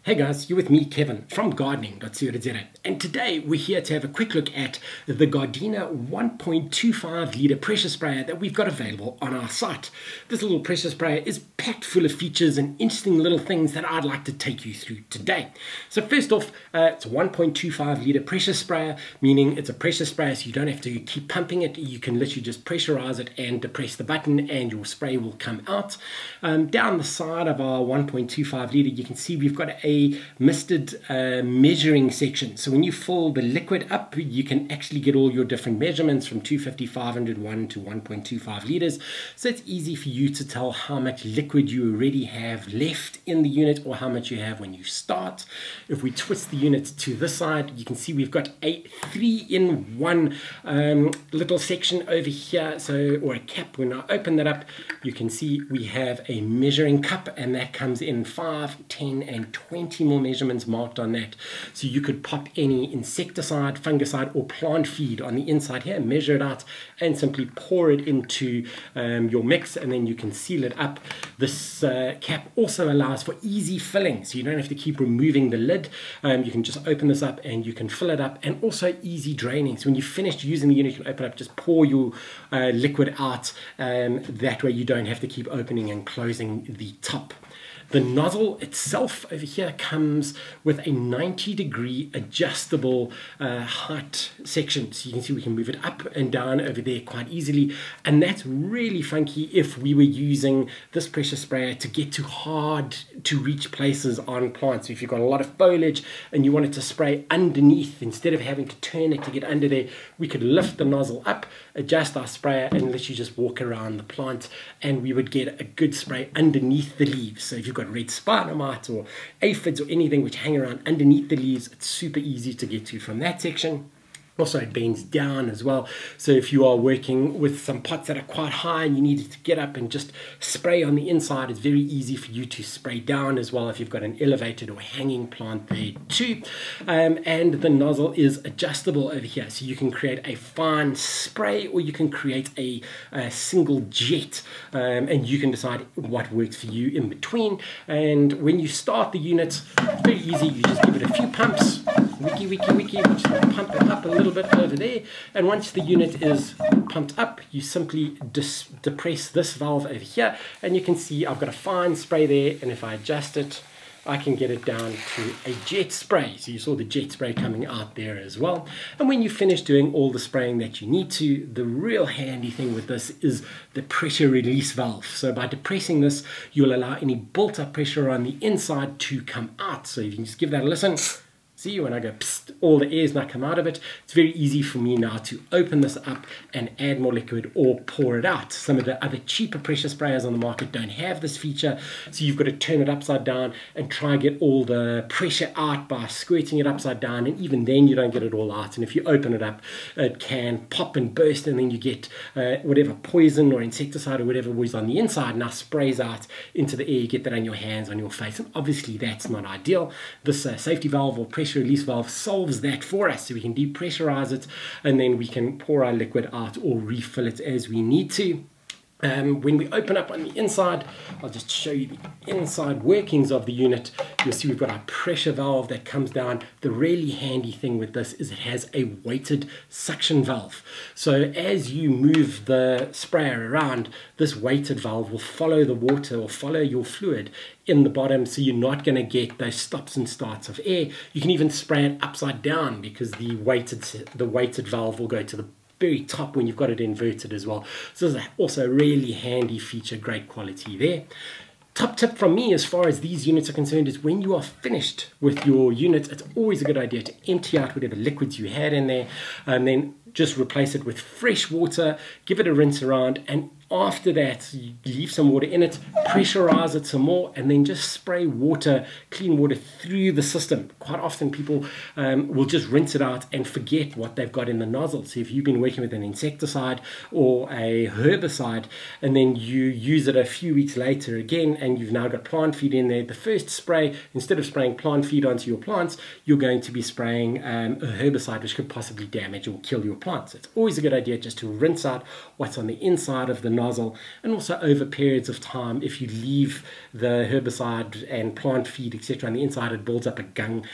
Hey guys, you're with me, Kevin, from gardening.co.za, and today we're here to have a quick look at the GARDENA 1.25 litre pressure sprayer that we've got available on our site. This little pressure sprayer is packed full of features and interesting little things that I'd like to take you through today. So first off, it's a 1.25 litre pressure sprayer, meaning it's a pressure sprayer so you don't have to keep pumping it. You can literally just pressurize it and depress the button and your spray will come out. Down the side of our 1.25 litre, you can see we've got a misted measuring section. So when you fill the liquid up, you can actually get all your different measurements from 250, 500, 1 to 1.25 litres. So it's easy for you to tell how much liquid you already have left in the unit or how much you have when you start. If we twist the unit to this side, you can see we've got a 3-in-1 little section over here, or a cap. When I open that up, you can see we have a measuring cup, and that comes in 5, 10 and 20 more measurements marked on that. So you could pop any insecticide, fungicide or plant feed on the inside here, measure it out and simply pour it into your mix, and then you can seal it up. This cap also allows for easy filling, so you don't have to keep removing the lid. You can just open this up and you can fill it up, and also easy draining. So when you've finished using the unit, you can open up, just pour your liquid out. That way you don't have to keep opening and closing the top. The nozzle itself over here comes with a 90-degree adjustable height section. So you can see we can move it up and down over there quite easily. And that's really funky if we were using this pressure sprayer to get to hard to reach places on plants. So if you've got a lot of foliage and you wanted to spray underneath, instead of having to turn it to get under there, we could lift the nozzle up, adjust our sprayer, and literally just walk around the plant, and we would get a good spray underneath the leaves. So if you've got red spider mites or aphids or anything which hang around underneath the leaves, it's super easy to get to from that section. Also, it bends down as well, so if you are working with some pots that are quite high and you need to get up and just spray on the inside, it's very easy for you to spray down as well if you've got an elevated or hanging plant there too. And the nozzle is adjustable over here, so you can create a fine spray or you can create a single jet, and you can decide what works for you in between. And when you start the unit, it's very easy. You just give it a few pumps, wiki, just pump it up a little bit over there, and once the unit is pumped up, you simply depress this valve over here, and you can see I've got a fine spray there, and if I adjust it, I can get it down to a jet spray. So you saw the jet spray coming out there as well. And when you finish doing all the spraying that you need to, the real handy thing with this is the pressure release valve. So by depressing this, you'll allow any built up pressure on the inside to come out. So you can just give that a listen. See, when I go psst, all the air's not come out of it. It's very easy for me now to open this up and add more liquid or pour it out. Some of the other cheaper pressure sprayers on the market don't have this feature, so you've got to turn it upside down and try and get all the pressure out by squirting it upside down, and even then you don't get it all out. And if you open it up, it can pop and burst, and then you get whatever poison or insecticide or whatever was on the inside now sprays out into the air. You get that on your hands, on your face, and obviously that's not ideal. This safety valve or pressure release valve solves that for us, so we can depressurize it and then we can pour our liquid out or refill it as we need to. When we open up on the inside, I'll just show you the inside workings of the unit. You'll see we've got our pressure valve that comes down. The really handy thing with this is it has a weighted suction valve. So as you move the sprayer around, this weighted valve will follow the water or follow your fluid in the bottom, so you're not going to get those stops and starts of air. You can even spray it upside down because the weighted valve will go to the very top when you've got it inverted as well. So this is also a really handy feature, great quality there. Top tip from me as far as these units are concerned is when you are finished with your unit, it's always a good idea to empty out whatever liquids you had in there, and then just replace it with fresh water, give it a rinse around, and after that you leave some water in it, pressurize it some more, and then just spray water, clean water through the system. Quite often people will just rinse it out and forget what they've got in the nozzle. So if you've been working with an insecticide or a herbicide and then you use it a few weeks later again and you've now got plant feed in there, the first spray, instead of spraying plant feed onto your plants, you're going to be spraying a herbicide which could possibly damage or kill your plants. It's always a good idea just to rinse out what's on the inside of the nozzle nozzle, and also over periods of time, if you leave the herbicide and plant feed, etc. on the inside, it builds up a gunk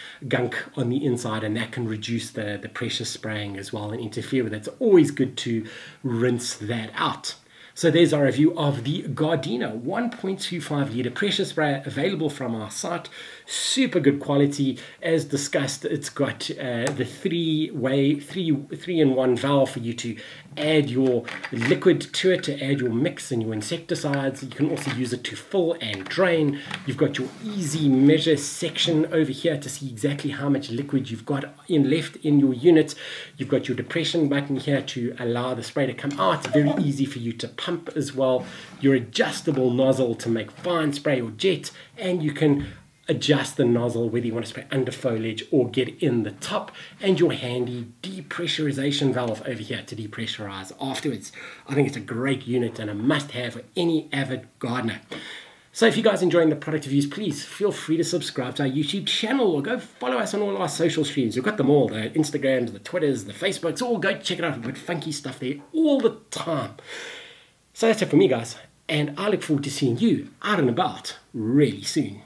on the inside, and that can reduce the pressure spraying as well and interfere with it. It's always good to rinse that out. So there's our review of the GARDENA 1.25 litre pressure sprayer, available from our site. Super good quality. As discussed, it's got the three-in-one valve for you to add your liquid to it, to add your mix and your insecticides. You can also use it to fill and drain. You've got your easy measure section over here to see exactly how much liquid you've got left in your unit. You've got your depression button here to allow the spray to come out. It's very easy for you to pump as well. Your adjustable nozzle to make fine spray or jet, and you can adjust the nozzle whether you want to spray under foliage or get in the top, and your handy depressurization valve over here to depressurize afterwards. I think it's a great unit and a must-have for any avid gardener. So if you guys are enjoying the product reviews, please feel free to subscribe to our YouTube channel or go follow us on all our social streams. We've got them all, the Instagrams, the Twitters, the Facebooks, all go check it out. We've got funky stuff there all the time. So that's it for me, guys, and I look forward to seeing you out and about really soon.